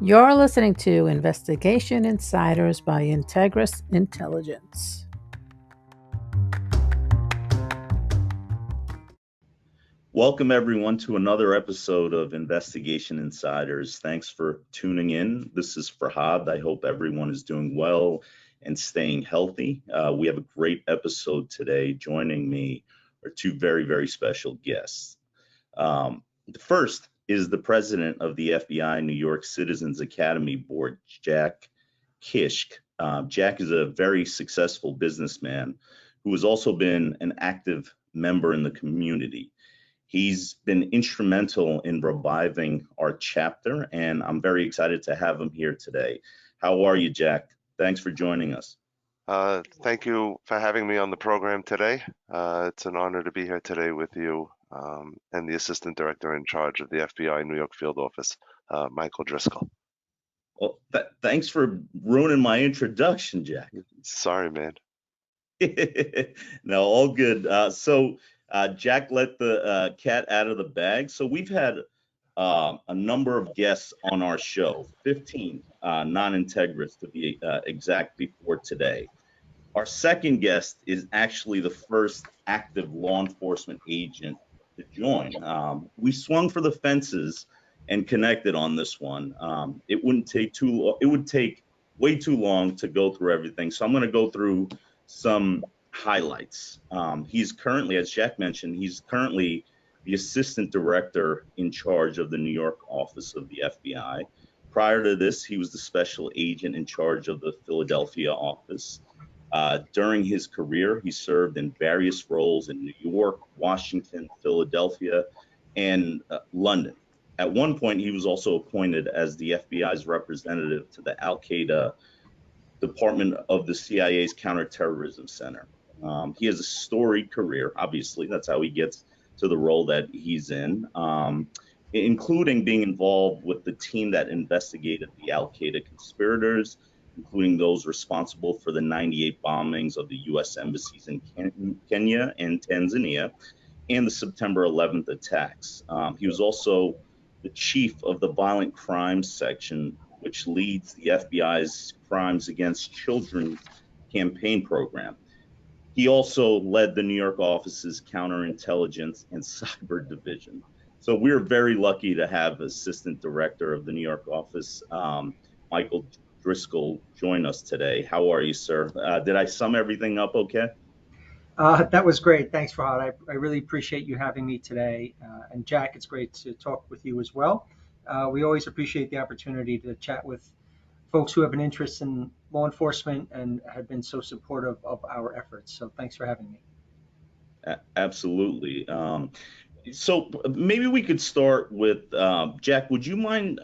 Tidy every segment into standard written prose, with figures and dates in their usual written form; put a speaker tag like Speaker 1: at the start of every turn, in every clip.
Speaker 1: You're listening to Investigation Insiders by Integris Intelligence.
Speaker 2: Welcome, everyone, to another episode of Investigation Insiders. Thanks for tuning in. This is Forhad. I hope everyone is doing well and staying healthy. We have a great episode today. Joining me are two very, very special guests. The first is the president of the FBI New York Citizens Academy Board, Jack Kishk. Jack is a very successful businessman who has also been an active member in the community. He's been instrumental in reviving our chapter, and I'm very excited to have him here today. How are you, Jack? Thanks for joining us.
Speaker 3: Thank you for having me on the program today. It's an honor to be here today with you and the Assistant Director in charge of the FBI New York Field Office, Michael Driscoll.
Speaker 2: Well, thanks for ruining my introduction, Jack.
Speaker 3: Sorry, man.
Speaker 2: No, all good. Jack let the cat out of the bag. So we've had a number of guests on our show, 15 non-integrists to be exact before today. Our second guest is actually the first active law enforcement agent to join. We swung for the fences and connected on this one. It wouldn't take too long. It would take way too long to go through everything. So I'm going to go through some highlights. He's currently, as Jack mentioned, he's currently the assistant director in charge of the New York office of the FBI. Prior to this, he was the special agent in charge of the Philadelphia office. During his career, he served in various roles in New York, Washington, Philadelphia, and London. At one point, he was also appointed as the FBI's representative to the Al Qaeda department of the CIA's Counterterrorism Center. He has a storied career, obviously. That's how he gets to the role that he's in, including being involved with the team that investigated the Al Qaeda conspirators, including those responsible for the 98 bombings of the U.S. embassies in Kenya and Tanzania, and the September 11th attacks. He was also the chief of the Violent Crimes Section, which leads the FBI's Crimes Against Children campaign program. He also led the New York office's counterintelligence and cyber division. So we're very lucky to have Assistant Director of the New York office, Michael Driscoll, join us today. How are you, sir? Did I sum everything up okay?
Speaker 4: That was great. Thanks, Forhad. I really appreciate you having me today. And Jack, it's great to talk with you as well. We always appreciate the opportunity to chat with folks who have an interest in law enforcement and have been so supportive of our efforts. So thanks for having me.
Speaker 2: Absolutely. So maybe we could start with Jack. Would you mind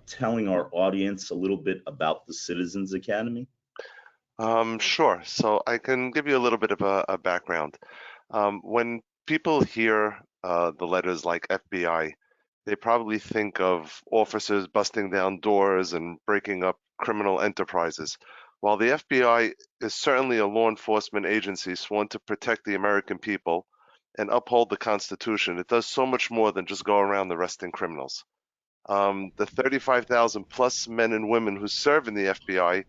Speaker 2: telling our audience a little bit about the Citizens Academy?
Speaker 3: Sure. So I can give you a little bit of a background. When people hear the letters like FBI, they probably think of officers busting down doors and breaking up criminal enterprises. While the FBI is certainly a law enforcement agency sworn to protect the American people and uphold the Constitution, it does so much more than just go around arresting criminals. The 35,000 plus men and women who serve in the FBI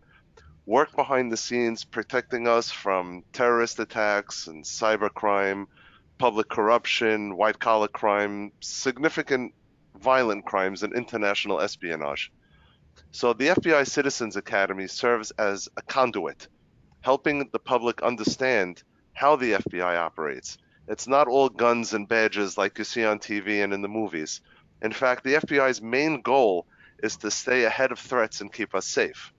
Speaker 3: work behind the scenes protecting us from terrorist attacks and cybercrime, public corruption, white collar crime, significant violent crimes, and international espionage. So the FBI Citizens Academy serves as a conduit, helping the public understand how the FBI operates. It's not all guns and badges like you see on TV and in the movies. In fact, the FBI's main goal is to stay ahead of threats and keep us safe.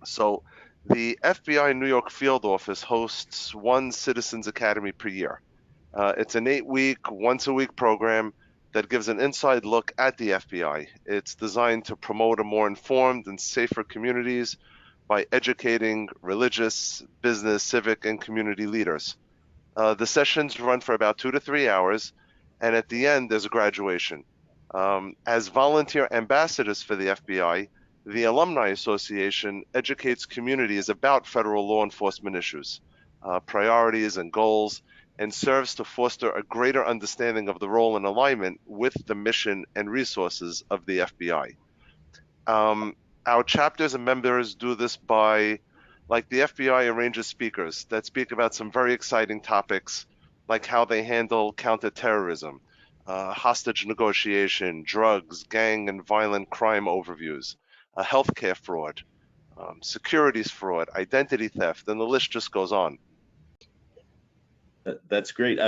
Speaker 3: So the FBI New York field office hosts one Citizens Academy per year. It's an 8-week, once-a-week program that gives an inside look at the FBI. It's designed to promote a more informed and safer communities by educating religious, business, civic, and community leaders. The sessions run for about 2 to 3 hours, and at the end, there's a graduation. As volunteer ambassadors for the FBI, the Alumni Association educates communities about federal law enforcement issues, priorities, and goals, and serves to foster a greater understanding of the role and alignment with the mission and resources of the FBI. Our chapters and members do this by, like the FBI arranges speakers that speak about some very exciting topics, like how they handle counterterrorism, hostage negotiation, drugs, gang and violent crime overviews, healthcare fraud, securities fraud, identity theft, and the list just goes on.
Speaker 2: That's great.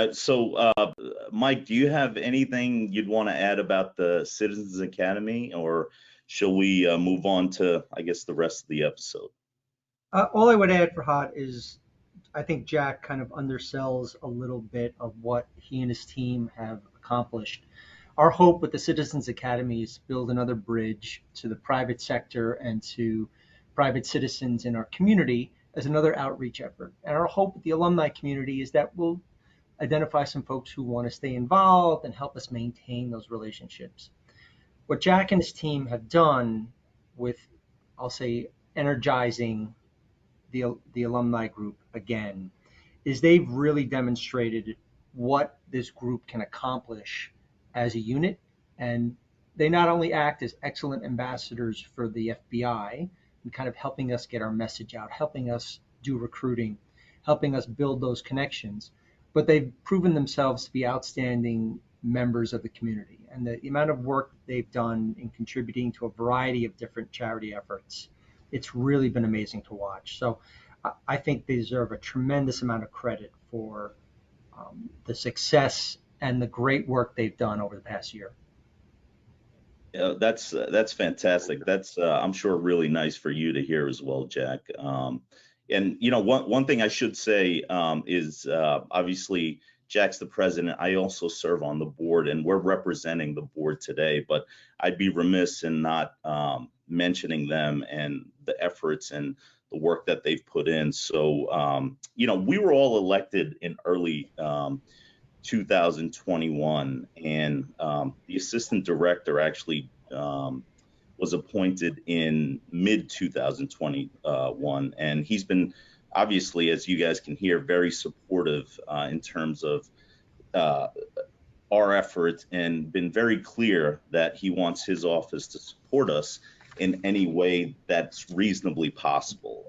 Speaker 2: Mike, do you have anything you'd want to add about the Citizens Academy, or shall we move on to, I guess, the rest of the episode?
Speaker 4: All I would add, Forhad, is I think Jack kind of undersells a little bit of what he and his team have accomplished. Our hope with the Citizens Academy is to build another bridge to the private sector and to private citizens in our community as another outreach effort. And our hope with the alumni community is that we'll identify some folks who want to stay involved and help us maintain those relationships. What Jack and his team have done with, I'll say, energizing the alumni group again is they've really demonstrated what this group can accomplish as a unit. And they not only act as excellent ambassadors for the FBI and kind of helping us get our message out, helping us do recruiting, helping us build those connections, but they've proven themselves to be outstanding members of the community. And the amount of work they've done in contributing to a variety of different charity efforts, it's really been amazing to watch. So I think they deserve a tremendous amount of credit for the success and the great work they've done over the past year.
Speaker 2: Yeah, that's fantastic. That's I'm sure really nice for you to hear as well, Jack. And one thing I should say is obviously Jack's the president. I also serve on the board, and we're representing the board today. But I'd be remiss in not mentioning them and the efforts and the work that they've put in. So we were all elected in early 2021, and the assistant director actually was appointed in mid 2021, and he's been obviously, as you guys can hear, very supportive in terms of our efforts, and been very clear that he wants his office to support us in any way that's reasonably possible.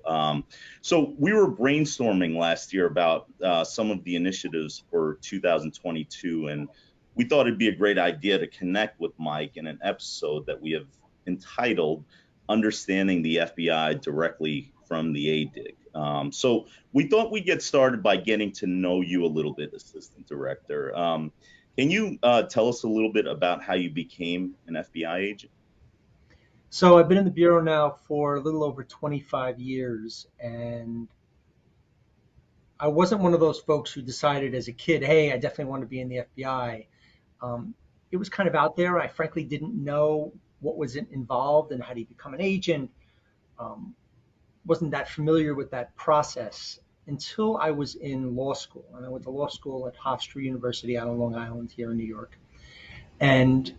Speaker 2: So we were brainstorming last year about some of the initiatives for 2022, and we thought it'd be a great idea to connect with Mike in an episode that we have entitled Understanding the FBI Directly from the ADIC. So we thought we'd get started by getting to know you a little bit, Assistant Director. Can you tell us a little bit about how you became an FBI agent?
Speaker 4: So I've been in the Bureau now for a little over 25 years, and I wasn't one of those folks who decided as a kid, hey, I definitely want to be in the FBI. It was kind of out there. I frankly didn't know what was involved and how do you become an agent. Wasn't that familiar with that process until I was in law school. And I went to law school at Hofstra University out on Long Island here in New York. And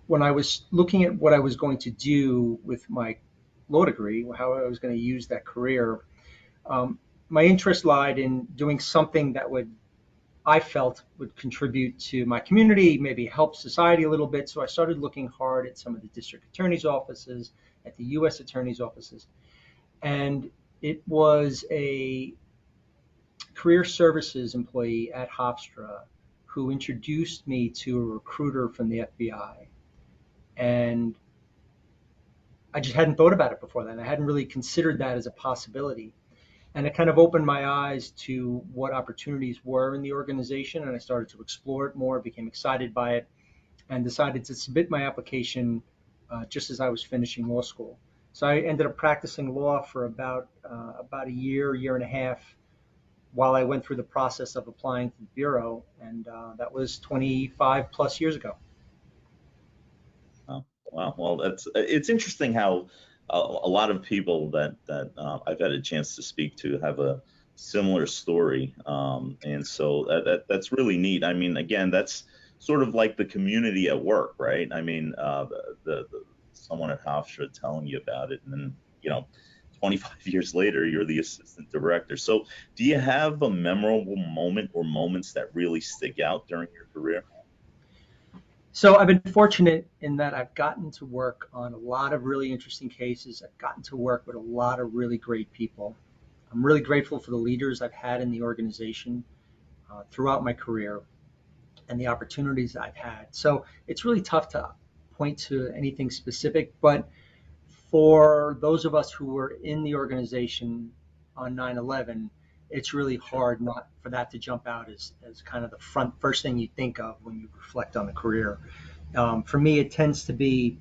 Speaker 4: when I was looking at what I was going to do with my law degree, how I was going to use that career, my interest lied in doing something that I felt would contribute to my community, maybe help society a little bit. So I started looking hard at some of the district attorney's offices, at the U.S. attorney's offices. And it was a career services employee at Hofstra who introduced me to a recruiter from the FBI. And I just hadn't thought about it before then. I hadn't really considered that as a possibility. And it kind of opened my eyes to what opportunities were in the organization. And I started to explore it more, became excited by it, and decided to submit my application just as I was finishing law school. So I ended up practicing law for about a year and a half while I went through the process of applying to the Bureau. And that was 25 plus years ago.
Speaker 2: Wow. Well, it's interesting how a lot of people that I've had a chance to speak to have a similar story, and so that's really neat. I mean, again, that's sort of like the community at work, right? I mean, the someone at Hofstra telling you about it, and then 25 years later, you're the assistant director. So, do you have a memorable moment or moments that really stick out during your career?
Speaker 4: So I've been fortunate in that I've gotten to work on a lot of really interesting cases. I've gotten to work with a lot of really great people. I'm really grateful for the leaders I've had in the organization throughout my career and the opportunities I've had. So it's really tough to point to anything specific, but for those of us who were in the organization on 9/11, it's really
Speaker 2: Sure.
Speaker 4: hard not for that to jump out as kind of the first thing you think of when you reflect on the career. For me, it tends to be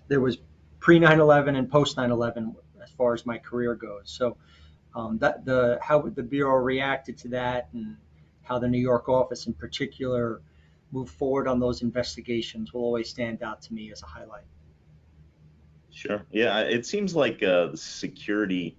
Speaker 4: there was pre 9/11 and post 9/11 as far as my career goes. So that the how the bureau reacted to that and how the New York office in particular moved forward on those investigations will always stand out to me as a highlight.
Speaker 2: Sure. Yeah, it seems like the security.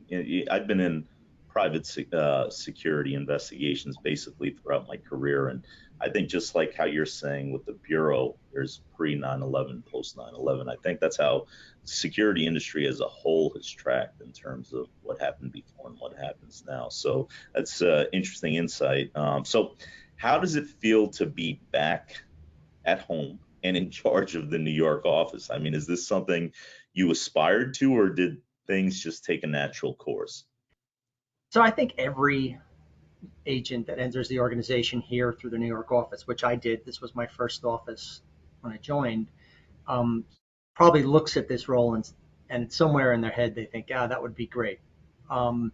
Speaker 2: I've been in private security investigations basically throughout my career, and I think just like how you're saying with the bureau, there's pre 9/11, post 9/11. I think that's how the security industry as a whole has tracked in terms of what happened before and what happens now. So that's interesting insight. So, how does it feel to be back at home and in charge of the New York office? I mean, is this something you aspired to, or did things just take a natural course?
Speaker 4: So I think every agent that enters the organization here through the New York office, which I did, this was my first office when I joined, um, probably looks at this role and somewhere in their head they think, yeah, that would be great. Um,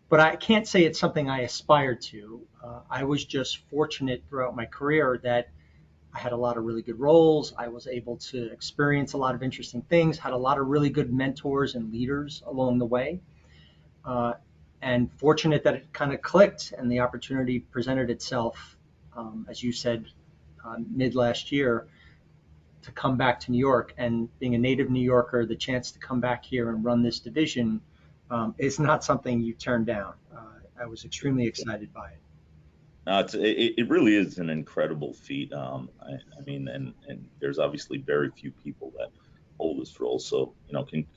Speaker 4: but I can't say it's something I aspired to. I was just fortunate throughout my career that I had a lot of really good roles. I was able to experience a lot of interesting things, had a lot of really good mentors and leaders along the way. Uh, and fortunate that it kind of clicked and the opportunity presented itself, as you said, mid last year to come back to New York. And being a native New Yorker, the chance to come back here and run this division is not something you turn down. I was extremely excited by it.
Speaker 2: It really is an incredible feat. I mean, and there's obviously very few people that hold this role. So,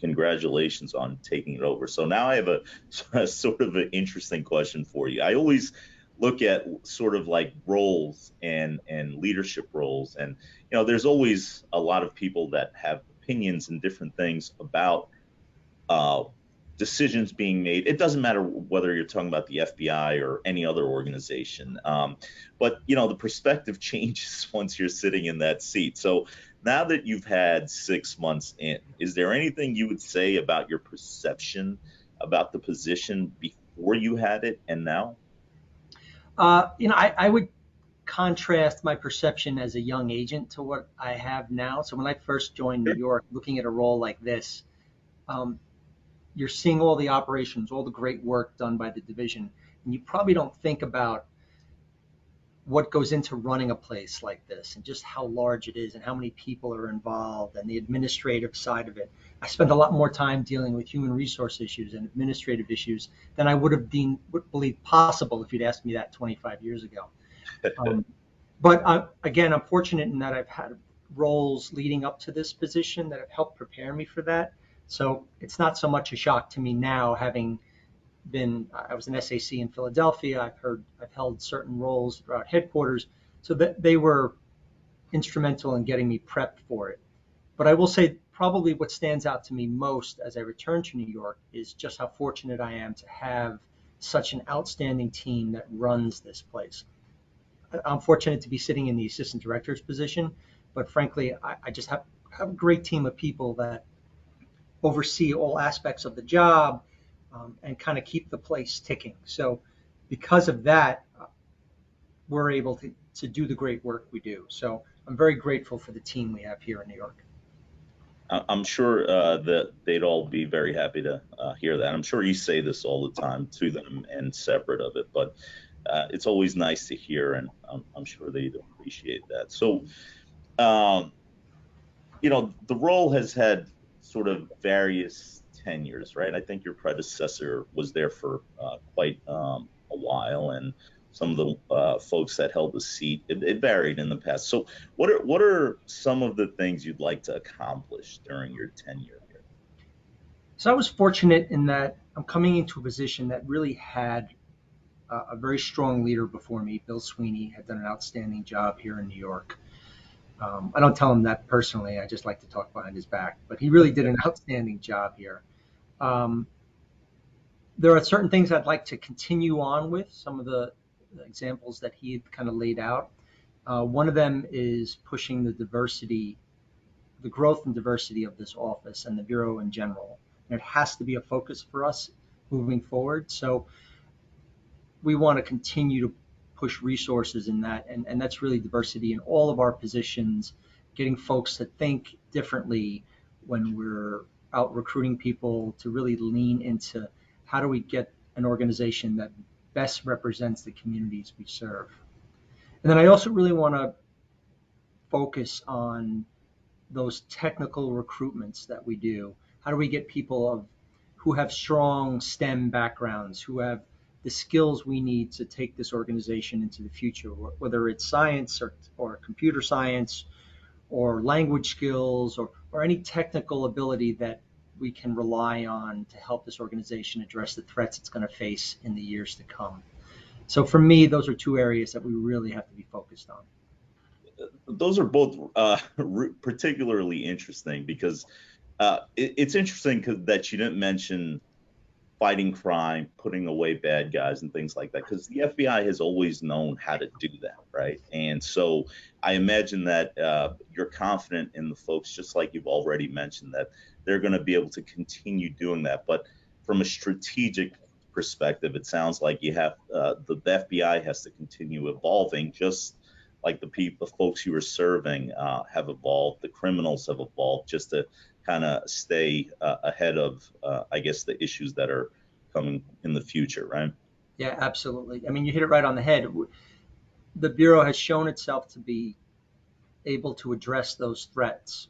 Speaker 2: congratulations on taking it over. So now I have a sort of an interesting question for you. I always look at sort of like roles and leadership roles, and there's always a lot of people that have opinions and different things about uh, decisions being made. It doesn't matter whether you're talking about the FBI or any other organization, but the perspective changes once you're sitting in that seat. So now that you've had 6 months in, is there anything you would say about your perception about the position before you had it and now?
Speaker 4: I would contrast my perception as a young agent to what I have now. So when I first joined New
Speaker 2: Sure.
Speaker 4: York, looking at a role like this, um, you're seeing all the operations, all the great work done by the division, and you probably don't think about what goes into running a place like this and just how large it is and how many people are involved and the administrative side of it. I spend a lot more time dealing with human resource issues and administrative issues than I would believe possible if you'd asked me that 25 years ago. Um, but again, I'm fortunate in that I've had roles leading up to this position that have helped prepare me for that. So it's not so much a shock to me now, having I was an SAC in Philadelphia. I've held certain roles throughout headquarters, so that they were instrumental in getting me prepped for it. But I will say probably what stands out to me most as I return to New York is just how fortunate I am to have such an outstanding team that runs this place. I'm fortunate to be sitting in the assistant director's position, but frankly, I just have a great team of people that oversee all aspects of the job and kind of keep the place ticking. So, because of that, we're able to do the great work we do. So, I'm very grateful for the team we have here in New York.
Speaker 2: I'm sure that they'd all be very happy to hear that. I'm sure you say this all the time to them and separate of it, but it's always nice to hear, and I'm sure they'd appreciate that. So, um, the role has had sort of various tenures, right? I think your predecessor was there for quite a while, and some of the folks that held the seat, it varied in the past. So, what are some of the things you'd like to accomplish during your tenure here?
Speaker 4: So, I was fortunate in that I'm coming into a position that really had a very strong leader before me. Bill Sweeney had done an outstanding job here in New York. I don't tell him that personally. I just like to talk behind his back. But he really did an outstanding job here. Um, there are certain things I'd like to continue on with, some of the examples that he had kind of laid out. One of them is pushing the diversity, the growth and diversity of this office and the Bureau in general. And it has to be a focus for us moving forward. So we want to continue to push resources in that. And that's really diversity in all of our positions, getting folks to think differently when we're out recruiting people, to really lean into how do we get an organization that best represents the communities we serve. And then I also really want to focus on those technical recruitments that we do. How do we get people who have strong STEM backgrounds, who have the skills we need to take this organization into the future, whether it's science or computer science or language skills or any technical ability that we can rely on to help this organization address the threats it's going to face in the years to come. So for me, those are two areas that we really have to be focused on.
Speaker 2: Those are both particularly interesting because it's interesting that you didn't mention fighting crime, putting away bad guys, and things like that, because the FBI has always known how to do that, right? And so I imagine that you're confident in the folks, just like you've already mentioned, that they're going to be able to continue doing that. But from a strategic perspective, it sounds like you have the FBI has to continue evolving, just like the folks you were serving have evolved, the criminals have evolved, just to kind of stay ahead of, I guess, the issues that are coming in the future, right?
Speaker 4: Yeah, absolutely. I mean, you hit it right on the head. The Bureau has shown itself to be able to address those threats.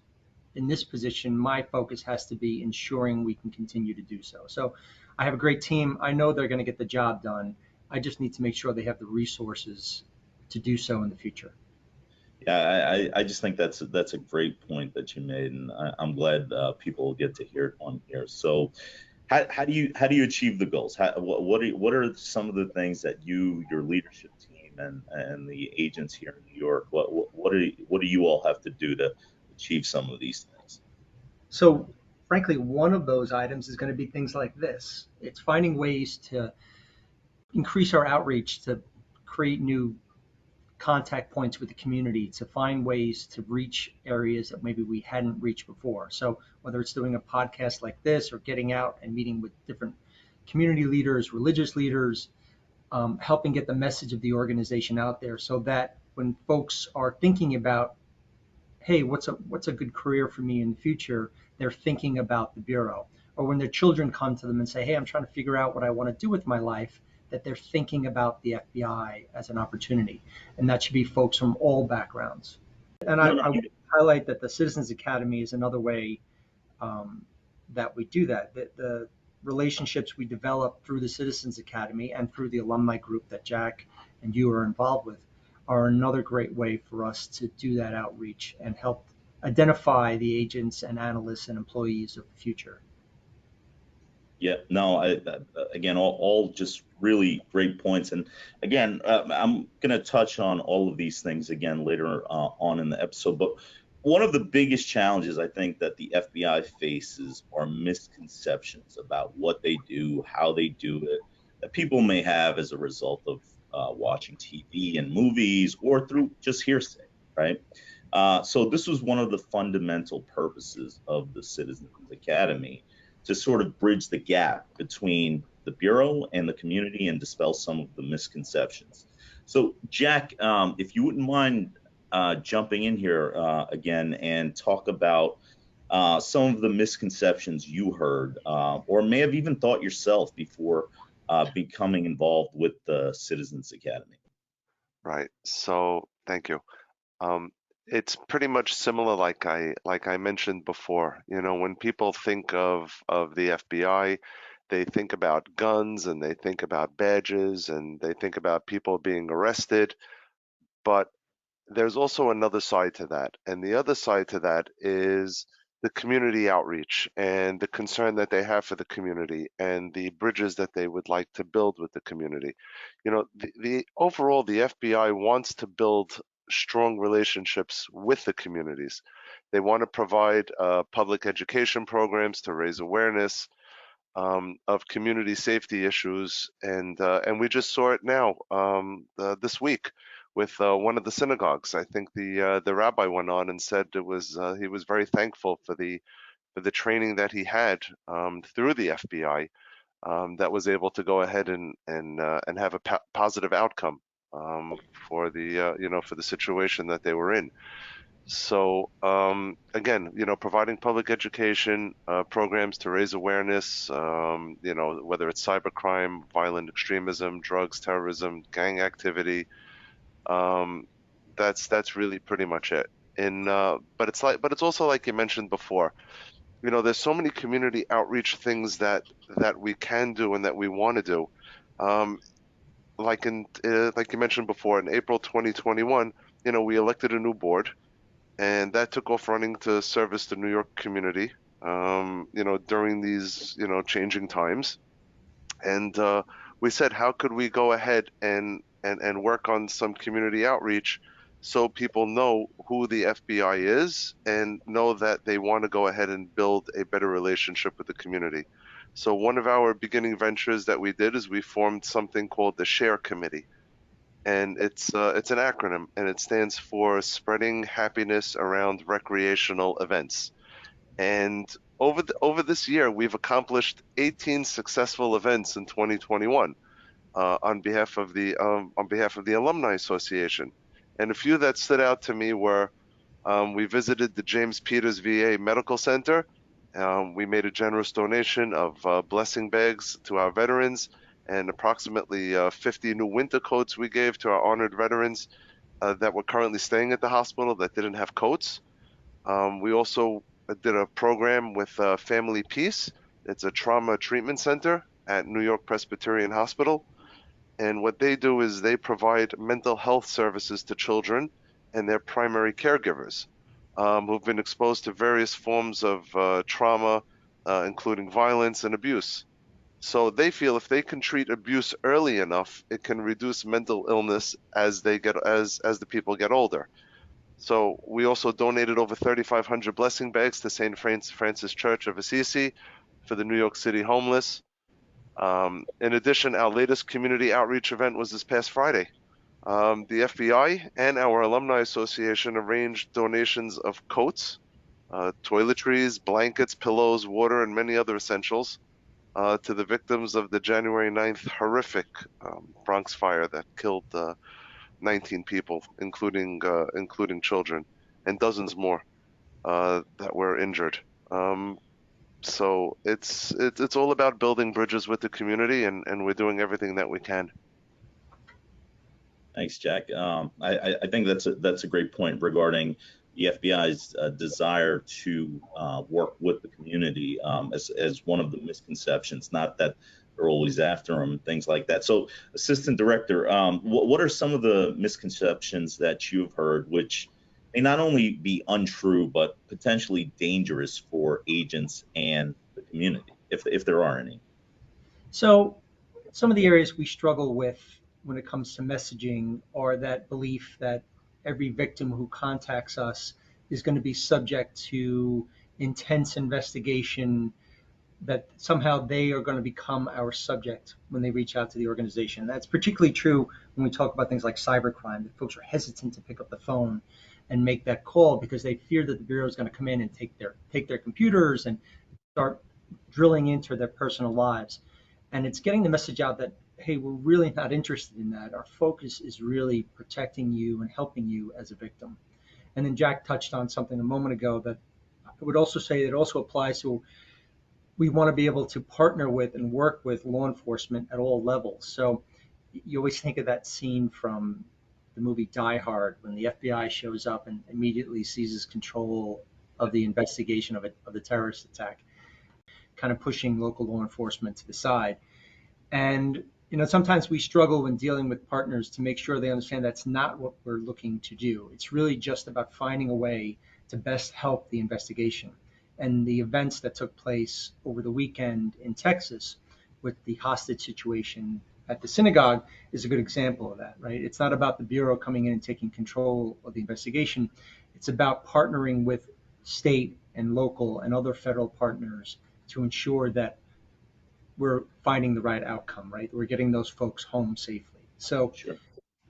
Speaker 4: In this position, my focus has to be ensuring we can continue to do so. So I have a great team. I know they're going to get the job done. I just need to make sure they have the resources to do so in the future.
Speaker 2: Yeah, I just think that's a great point that you made, and I'm glad people will get to hear it on here. So, how do you achieve the goals? What are some of the things that your leadership team and the agents here in New York, what do you all have to do to achieve some of these things?
Speaker 4: So, frankly, one of those items is going to be things like this. It's finding ways to increase our outreach, to create new contact points with the community, to find ways to reach areas that maybe we hadn't reached before. So whether it's doing a podcast like this or getting out and meeting with different community leaders, religious leaders, helping get the message of the organization out there so that when folks are thinking about, hey, what's a good career for me in the future, they're thinking about the Bureau. Or when their children come to them and say, hey, I'm trying to figure out what I want to do with my life, that they're thinking about the FBI as an opportunity. And that should be folks from all backgrounds. And I would highlight that the Citizens Academy is another way that we do that. The relationships we develop through the Citizens Academy and through the alumni group that Jack and you are involved with are another great way for us to do that outreach and help identify the agents and analysts and employees of the future.
Speaker 2: Yeah, no, again, all just really great points. And again, I'm going to touch on all of these things again later on in the episode. But one of the biggest challenges I think that the FBI faces are misconceptions about what they do, how they do it, that people may have as a result of watching TV and movies or through just hearsay, right? So this was one of the fundamental purposes of the Citizens Academy, to sort of bridge the gap between the Bureau and the community and dispel some of the misconceptions. So, Jack, if you wouldn't mind jumping in here again and talk about some of the misconceptions you heard or may have even thought yourself before becoming involved with the Citizens Academy.
Speaker 3: Right. So thank you. Um, it's pretty much similar, like I mentioned before. You know, when people think of the FBI, they think about guns and they think about badges and they think about people being arrested. But there's also another side to that, and the other side to that is the community outreach and the concern that they have for the community and the bridges that they would like to build with the community. You know, the overall, the FBI wants to build strong relationships with the communities. They want to provide public education programs to raise awareness of community safety issues, and we just saw it now this week with one of the synagogues. I think the rabbi went on and said it was he was very thankful for the training that he had through the FBI that was able to go ahead and have a positive outcome for the for the situation that they were in. So again, providing public education programs to raise awareness, whether it's cybercrime, violent extremism, drugs, terrorism, gang activity, that's really pretty much it. But it's also like you mentioned before, there's so many community outreach things that we can do and that we want to do. Like you mentioned before, in April 2021, we elected a new board, and that took off running to service the New York community, during these, changing times. And we said, how could we go ahead and work on some community outreach so people know who the FBI is and know that they want to go ahead and build a better relationship with the community. So one of our beginning ventures that we did is we formed something called the SHARE Committee. And it's an acronym, and it stands for Spreading Happiness Around Recreational Events. And over this year, we've accomplished 18 successful events in 2021 on behalf of the Alumni Association. And a few that stood out to me were we visited the James Peters VA Medical Center. We made a generous donation of blessing bags to our veterans, and approximately 50 new winter coats we gave to our honored veterans that were currently staying at the hospital that didn't have coats. We also did a program with Family Peace. It's a trauma treatment center at New York Presbyterian Hospital. And what they do is they provide mental health services to children and their primary caregivers who've been exposed to various forms of trauma, including violence and abuse. So they feel if they can treat abuse early enough, it can reduce mental illness as the people get older. So we also donated over 3,500 blessing bags to St. Francis Church of Assisi for the New York City homeless. In addition, our latest community outreach event was this past Friday. The FBI and our Alumni Association arranged donations of coats, toiletries, blankets, pillows, water, and many other essentials to the victims of the January 9th horrific Bronx fire that killed 19 people, including children, and dozens more that were injured. So it's all about building bridges with the community, and we're doing everything that we can.
Speaker 2: Thanks, Jack. I think that's a great point regarding the FBI's desire to work with the community as one of the misconceptions. Not that they're always after them and things like that. So, Assistant Director, what are some of the misconceptions that you've heard which may not only be untrue but potentially dangerous for agents and the community, if there are any?
Speaker 4: So some of the areas we struggle with when it comes to messaging are that belief that every victim who contacts us is going to be subject to intense investigation, that somehow they are going to become our subject when they reach out to the organization. That's particularly true when we talk about things like cybercrime, that folks are hesitant to pick up the phone and make that call because they fear that the Bureau is going to come in and take their computers and start drilling into their personal lives. And it's getting the message out that, hey, we're really not interested in that. Our focus is really protecting you and helping you as a victim. And then Jack touched on something a moment ago that I would also say that also applies to, we want to be able to partner with and work with law enforcement at all levels. So you always think of that scene from the movie Die Hard when the FBI shows up and immediately seizes control of the investigation of the terrorist attack, kind of pushing local law enforcement to the side. And sometimes we struggle when dealing with partners to make sure they understand that's not what we're looking to do. It's really just about finding a way to best help the investigation. And the events that took place over the weekend in Texas with the hostage situation at the synagogue is a good example of that, right? It's not about the Bureau coming in and taking control of the investigation. It's about partnering with state and local and other federal partners to ensure that we're finding the right outcome, right? We're getting those folks home safely. So,
Speaker 2: Sure.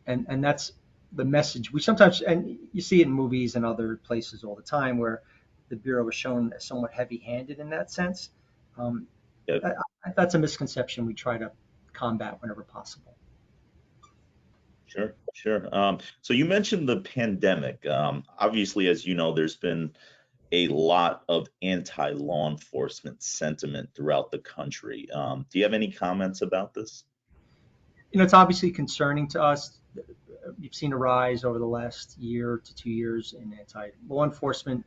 Speaker 4: and that's the message we sometimes, and you see it in movies and other places all the time, where the Bureau is shown as somewhat heavy-handed in that sense. Um,
Speaker 2: Yeah.
Speaker 4: that's a misconception we try to combat whenever possible.
Speaker 2: Sure, sure. So you mentioned the pandemic. Obviously, as you know, there's been a lot of anti-law enforcement sentiment throughout the country. Do you have any comments about this?
Speaker 4: It's obviously concerning to us. You've seen a rise over the last year to 2 years in anti-law enforcement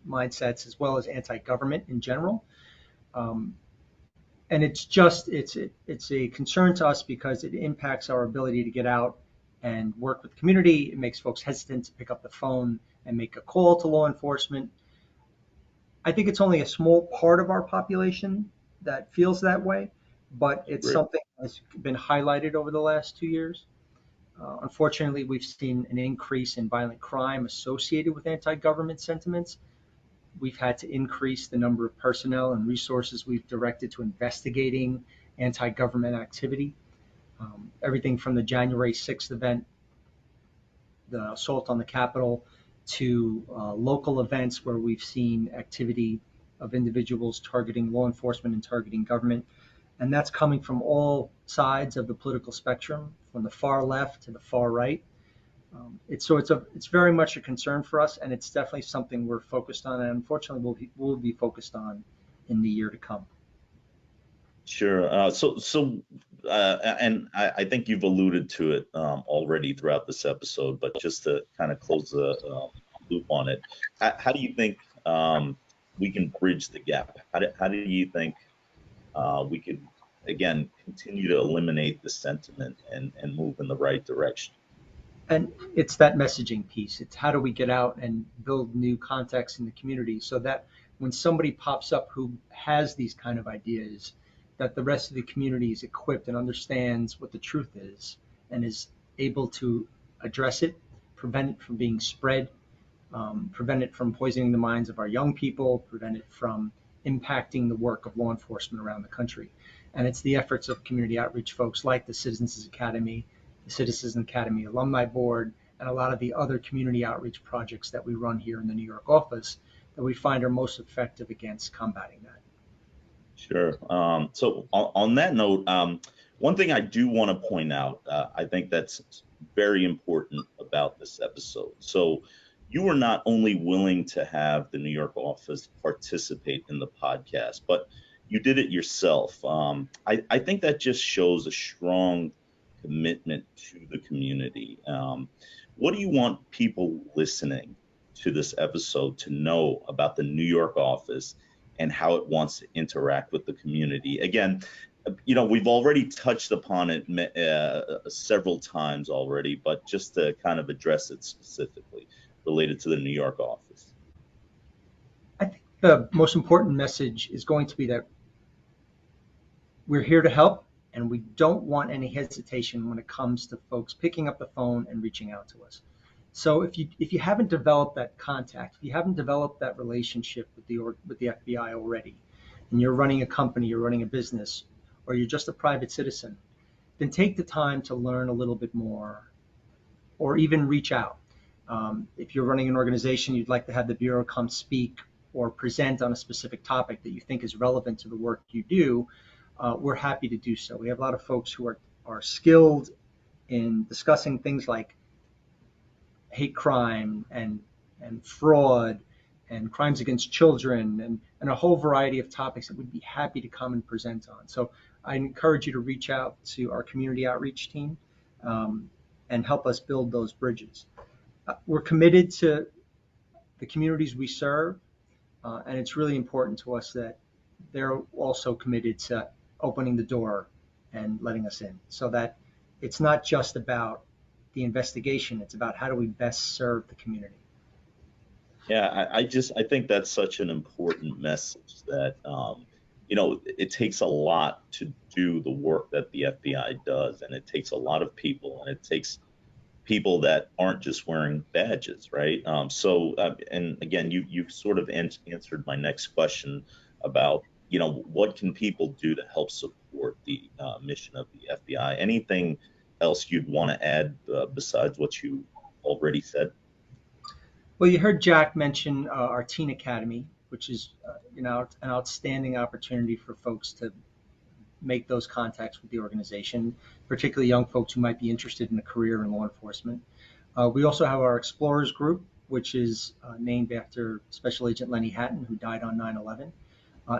Speaker 4: mindsets, as well as anti-government in general. Um, and it's a concern to us because it impacts our ability to get out and work with the community. It makes folks hesitant to pick up the phone and make a call to law enforcement. I think it's only a small part of our population that feels that way, but it's something that's been highlighted over the last 2 years. Unfortunately, we've seen an increase in violent crime associated with anti-government sentiments. We've had to increase the number of personnel and resources we've directed to investigating anti-government activity. Everything from the January 6th event, the assault on the Capitol, to local events where we've seen activity of individuals targeting law enforcement and targeting government. And that's coming from all sides of the political spectrum, from the far left to the far right. It's very much a concern for us, and it's definitely something we're focused on, and unfortunately we'll be focused on in the year to come.
Speaker 2: Sure. And I think you've alluded to it already throughout this episode, but just to kind of close the loop on it, how do you think we can bridge the gap? How do you think we could, again, continue to eliminate the sentiment and move in the right direction?
Speaker 4: And it's that messaging piece. It's how do we get out and build new context in the community so that when somebody pops up who has these kind of ideas, that the rest of the community is equipped and understands what the truth is and is able to address it, prevent it from being spread, prevent it from poisoning the minds of our young people, prevent it from impacting the work of law enforcement around the country. And it's the efforts of community outreach folks like the Citizens Academy, the Citizens Academy Alumni Board, and a lot of the other community outreach projects that we run here in the New York office that we find are most effective against combating that.
Speaker 2: Sure. So on that note, one thing I do want to point out, I think that's very important about this episode. So you were not only willing to have the New York office participate in the podcast, but you did it yourself. I think that just shows a strong commitment to the community. What do you want people listening to this episode to know about the New York office and how it wants to interact with the community? Again, we've already touched upon it several times already, but just to kind of address it specifically related to the New York office.
Speaker 4: I think the most important message is going to be that we're here to help, and we don't want any hesitation when it comes to folks picking up the phone and reaching out to us. So if you haven't developed that contact, if you haven't developed that relationship with the FBI already, and you're running a company, you're running a business, or you're just a private citizen, then take the time to learn a little bit more, or even reach out. If you're running an organization, you'd like to have the Bureau come speak or present on a specific topic that you think is relevant to the work you do, we're happy to do so. We have a lot of folks who are skilled in discussing things like hate crime and fraud and crimes against children and a whole variety of topics that we'd be happy to come and present on. So I encourage you to reach out to our community outreach team and help us build those bridges. We're committed to the communities we serve, and it's really important to us that they're also committed to opening the door and letting us in, so that it's not just about the investigation, it's about how do we best serve the community.
Speaker 2: Yeah, I think that's such an important message that it takes a lot to do the work that the FBI does, and it takes a lot of people, and it takes people that aren't just wearing badges, right? And again, you've sort of answered my next question about, what can people do to help support the mission of the FBI? Anything else you'd want to add besides what you already said?
Speaker 4: Well, you heard Jack mention our Teen Academy, which is an outstanding opportunity for folks to make those contacts with the organization, particularly young folks who might be interested in a career in law enforcement. We also have our Explorers Group, which is named after Special Agent Lenny Hatton, who died on 9/11.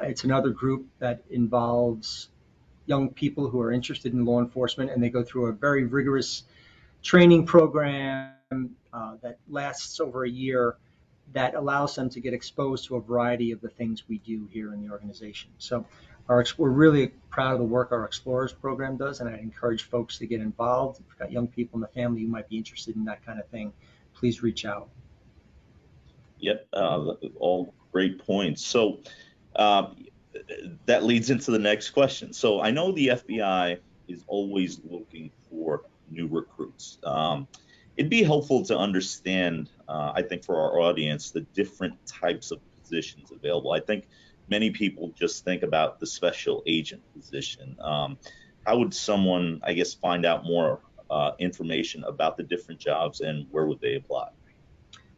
Speaker 4: It's another group that involves young people who are interested in law enforcement, and they go through a very rigorous training program that lasts over a year that allows them to get exposed to a variety of the things we do here in the organization. So we're really proud of the work our Explorers program does, and I encourage folks to get involved. If you've got young people in the family who might be interested in that kind of thing, please reach out.
Speaker 2: Yep, all great points. So uh, that leads into the next question. So I know the FBI is always looking for new recruits. It'd be helpful to understand, I think, for our audience, the different types of positions available. I think many people just think about the special agent position. How would someone, I guess, find out more information about the different jobs, and where would they apply?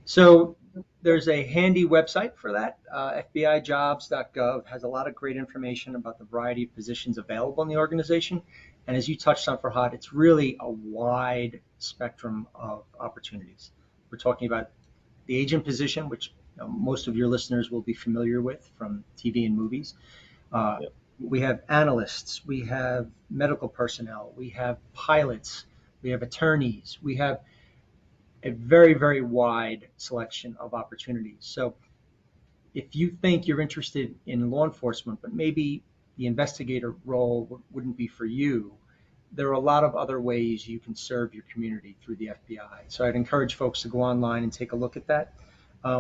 Speaker 4: So there's a handy website for that. FBIjobs.gov has a lot of great information about the variety of positions available in the organization. And as you touched on, Forhad, it's really a wide spectrum of opportunities. We're talking about the agent position, which most of your listeners will be familiar with from TV and movies. Uh,
Speaker 2: Yep.
Speaker 4: we have analysts, we have medical personnel, we have pilots, we have attorneys, we have a very, very wide selection of opportunities. So if you think you're interested in law enforcement, but maybe the investigator role wouldn't be for you, there are a lot of other ways you can serve your community through the FBI. So I'd encourage folks to go online and take a look at that.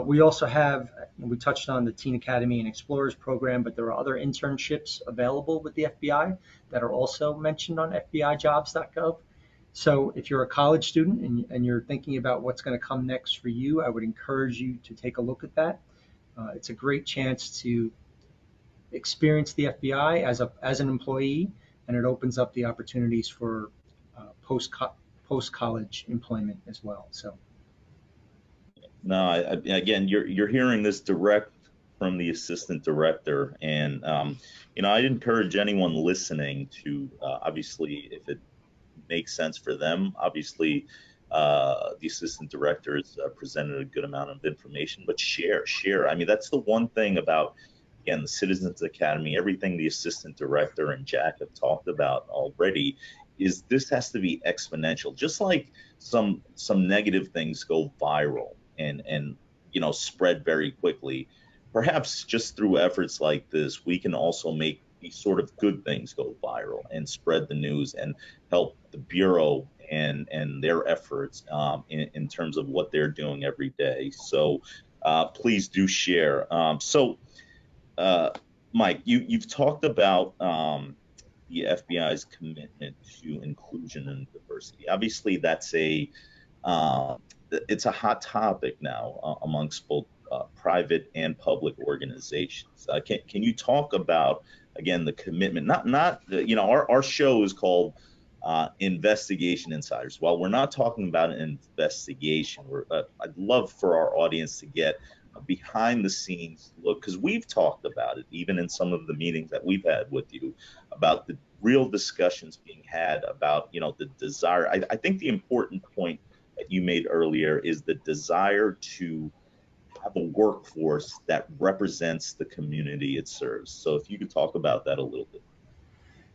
Speaker 4: We also have, we touched on the Teen Academy and Explorers program, but there are other internships available with the FBI that are also mentioned on FBIjobs.gov. So if you're a college student and you're thinking about what's going to come next for you, I would encourage you to take a look at that. It's a great chance to experience the FBI as an employee, and it opens up the opportunities for post college employment as well. So
Speaker 2: No, again, you're hearing this direct from the assistant director, and I'd encourage anyone listening to obviously, if it makes sense for them. Obviously, the assistant director has presented a good amount of information, but share. I mean, that's the one thing about, again, the Citizens Academy, everything the assistant director and Jack have talked about already, is this has to be exponential. Just like some negative things go viral and spread very quickly. Perhaps just through efforts like this, we can also make these sort of good things go viral and spread the news and help the bureau and their efforts in terms of what they're doing every day. So please do share. Uh, Mike, you've talked about the FBI's commitment to inclusion and diversity. Obviously, uh, it's a hot topic now amongst both private and public organizations. Can you talk about, again, the commitment? Not our show is called Investigation Insiders. While we're not talking about an investigation, I'd love for our audience to get a behind the scenes look, because we've talked about it even in some of the meetings that we've had with you, about the real discussions being had about the desire. I think the important point that you made earlier is the desire to have a workforce that represents the community it serves. So if you could talk about that a little bit.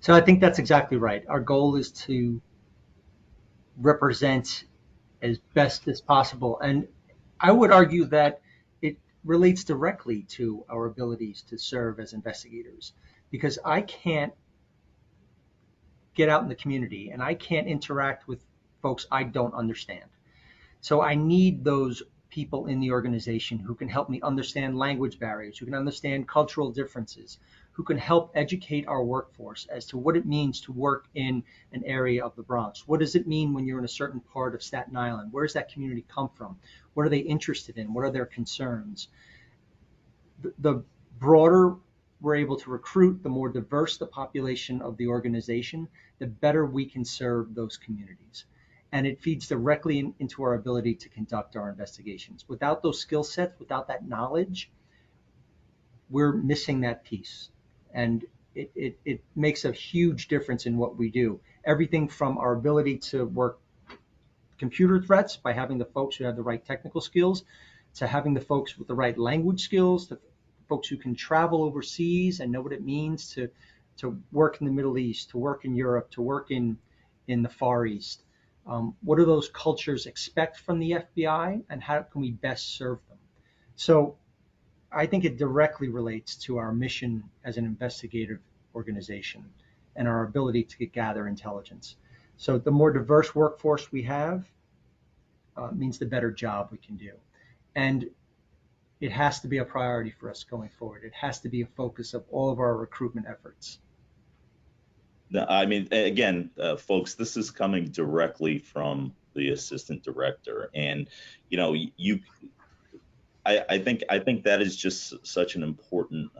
Speaker 4: So I think that's exactly right. Our goal is to represent as best as possible. And I would argue that it relates directly to our abilities to serve as investigators, because I can't get out in the community and I can't interact with folks I don't understand. So I need those people in the organization who can help me understand language barriers, who can understand cultural differences, who can help educate our workforce as to what it means to work in an area of the Bronx. What does it mean when you're in a certain part of Staten Island? Where does that community come from? What are they interested in? What are their concerns? The broader we're able to recruit, the more diverse the population of the organization, the better we can serve those communities. And it feeds directly into our ability to conduct our investigations. Without those skill sets, without that knowledge, we're missing that piece. And it makes a huge difference in what we do. Everything from our ability to work computer threats by having the folks who have the right technical skills, to having the folks with the right language skills, to folks who can travel overseas and know what it means to work in the Middle East, to work in Europe, to work in the Far East. What do those cultures expect from the FBI, and how can we best serve them? So I think it directly relates to our mission as an investigative organization and our ability to gather intelligence. So the more diverse workforce we have means the better job we can do. And it has to be a priority for us going forward. It has to be a focus of all of our recruitment efforts.
Speaker 2: I mean, again, folks, this is coming directly from the assistant director, and you know, I think that is just such an important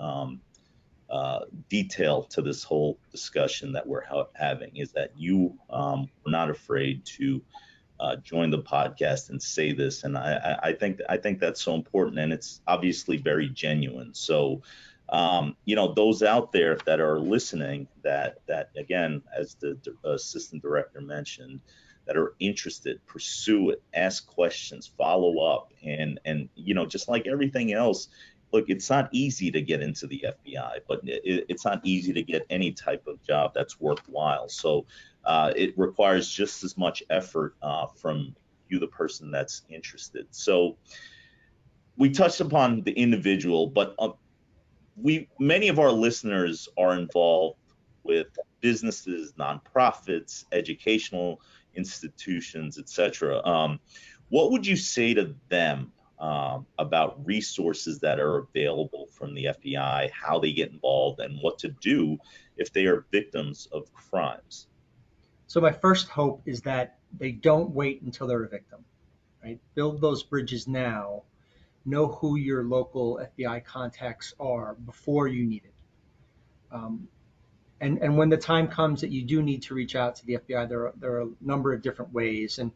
Speaker 2: detail to this whole discussion that we're having, is that you were not afraid to join the podcast and say this, and I think that's so important, and it's obviously very genuine. So, you know, those out there that are listening, that again, as the assistant director mentioned, that are interested, pursue it, ask questions, follow up, and you know, just like everything else. Look, it's not easy to get into the FBI, but it's not easy to get any type of job that's worthwhile. So it requires just as much effort from you, the person that's interested. So we touched upon the individual, but many of our listeners are involved with businesses, nonprofits, educational institutions, etc. What would you say to them about resources that are available from the FBI, how they get involved, and what to do if they are victims of crimes?
Speaker 4: So my first hope is that they don't wait until they're a victim, right? Build those bridges now. Know who your local FBI contacts are before you need it. And when the time comes that you do need to reach out to the FBI, there are a number of different ways. And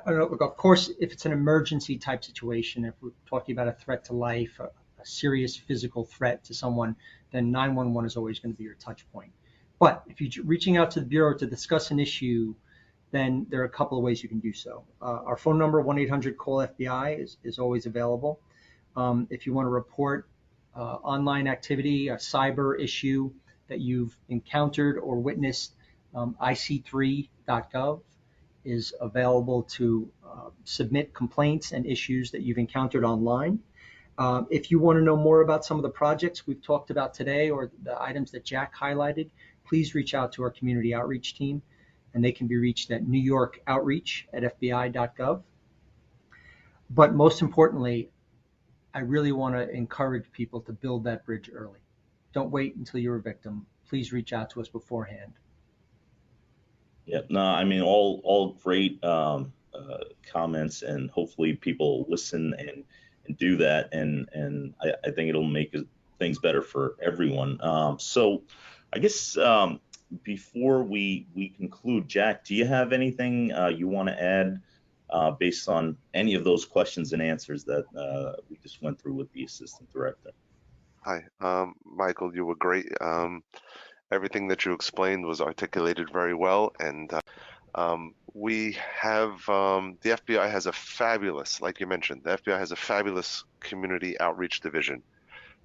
Speaker 4: look, of course, if it's an emergency type situation, if we're talking about a threat to life, a serious physical threat to someone, then 911 is always going to be your touch point. But if you're reaching out to the Bureau to discuss an issue, then there are a couple of ways you can do so. Our phone number, 1-800-CALL-FBI, is always available. If you want to report online activity, a cyber issue that you've encountered or witnessed, ic3.gov is available to submit complaints and issues that you've encountered online. If you want to know more about some of the projects we've talked about today or the items that Jack highlighted, please reach out to our community outreach team, and they can be reached at newyorkoutreach@fbi.gov. But most importantly, I really want to encourage people to build that bridge early. Don't wait until you're a victim. Please reach out to us beforehand.
Speaker 2: Yeah, no, I mean, all great comments, and hopefully people listen and do that, and I think it'll make things better for everyone. So I guess before we conclude, Jack, do you have anything you want to add based on any of those questions and answers that we just went through with the assistant director?
Speaker 3: Hi, Michael, you were great. Everything that you explained was articulated very well, and we have the FBI has a fabulous, like you mentioned, the FBI has a fabulous community outreach division.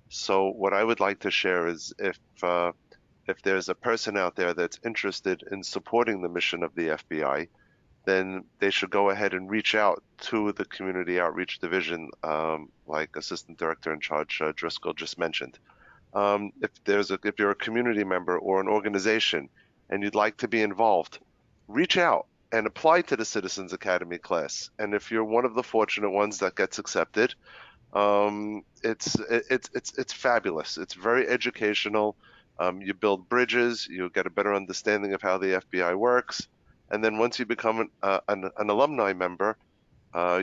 Speaker 3: So what I would like to share is if there's a person out there that's interested in supporting the mission of the FBI, then they should go ahead and reach out to the community outreach division, like Assistant Director in Charge Driscoll just mentioned. If you're a community member or an organization and you'd like to be involved, reach out and apply to the Citizens Academy class. And if you're one of the fortunate ones that gets accepted, it's fabulous. It's very educational. You build bridges, you get a better understanding of how the FBI works, and then once you become an alumni member,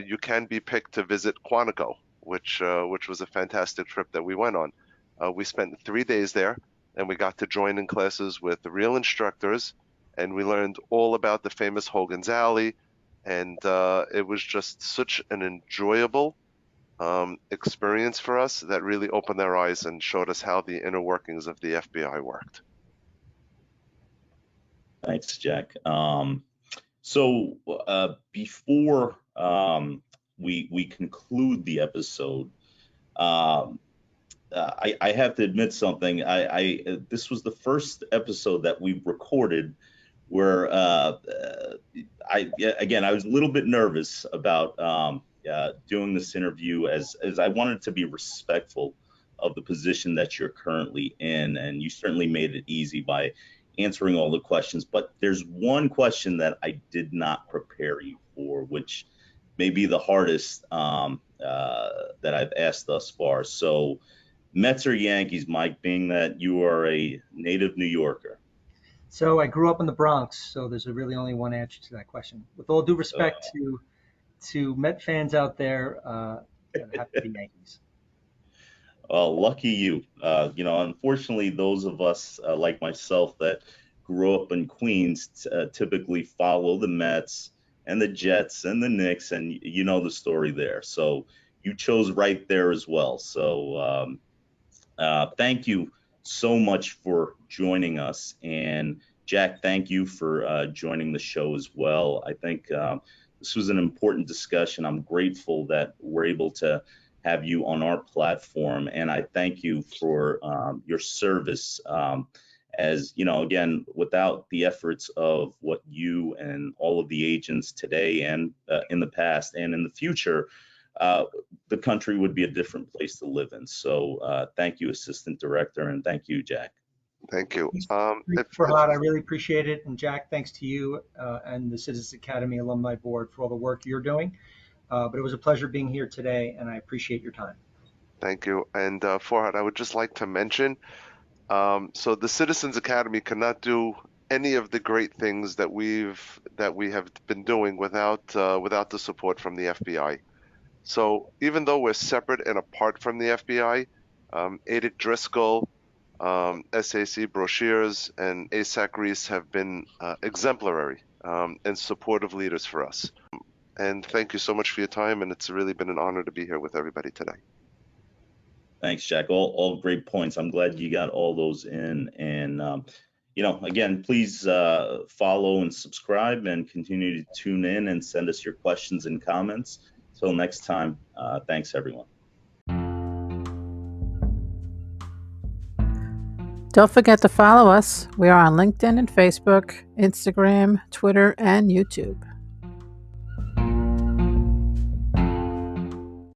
Speaker 3: you can be picked to visit Quantico, which was a fantastic trip that we went on. We spent 3 days there, and we got to join in classes with the real instructors, and we learned all about the famous Hogan's Alley, and it was just such an enjoyable experience for us that really opened our eyes and showed us how the inner workings of the FBI worked.
Speaker 2: Thanks, Jack. So before we conclude the episode, I have to admit something. This was the first episode that we recorded where I was a little bit nervous about doing this interview as I wanted to be respectful of the position that you're currently in, and you certainly made it easy by answering all the questions. But there's one question that I did not prepare you for, which may be the hardest that I've asked thus far. So, Mets or Yankees, Mike, being that you are a native New Yorker?
Speaker 4: So I grew up in the Bronx, so there's really only one answer to that question. With all due respect to Met fans out there, it have to be Yankees.
Speaker 2: Well, lucky you. Unfortunately, those of us like myself that grew up in Queens typically follow the Mets and the Jets and the Knicks, and you know the story there. So you chose right there as well. So thank you so much for joining us. And Jack, thank you for joining the show as well. I think this was an important discussion. I'm grateful that we're able to have you on our platform, and I thank you for your service. As you know, again, without the efforts of what you and all of the agents today and in the past and in the future, the country would be a different place to live in. So thank you, Assistant Director, and thank you, Jack.
Speaker 3: Thank you.
Speaker 4: Forhad, I really appreciate it. And Jack, thanks to you and the Citizens Academy Alumni Board for all the work you're doing. But it was a pleasure being here today, and I appreciate your time.
Speaker 3: Thank you. And Forhad, I would just like to mention, so the Citizens Academy cannot do any of the great things that we have been doing without the support from the FBI. So even though we're separate and apart from the FBI, ADIC Driscoll, SAC brochures, and ASAC Reese have been exemplary and supportive leaders for us. And thank you so much for your time, and it's really been an honor to be here with everybody today.
Speaker 2: Thanks, Jack. All great points. I'm glad you got all those in. And, again, please follow and subscribe and continue to tune in and send us your questions and comments. Till next time, thanks, everyone.
Speaker 1: Don't forget to follow us. We are on LinkedIn and Facebook, Instagram, Twitter, and YouTube.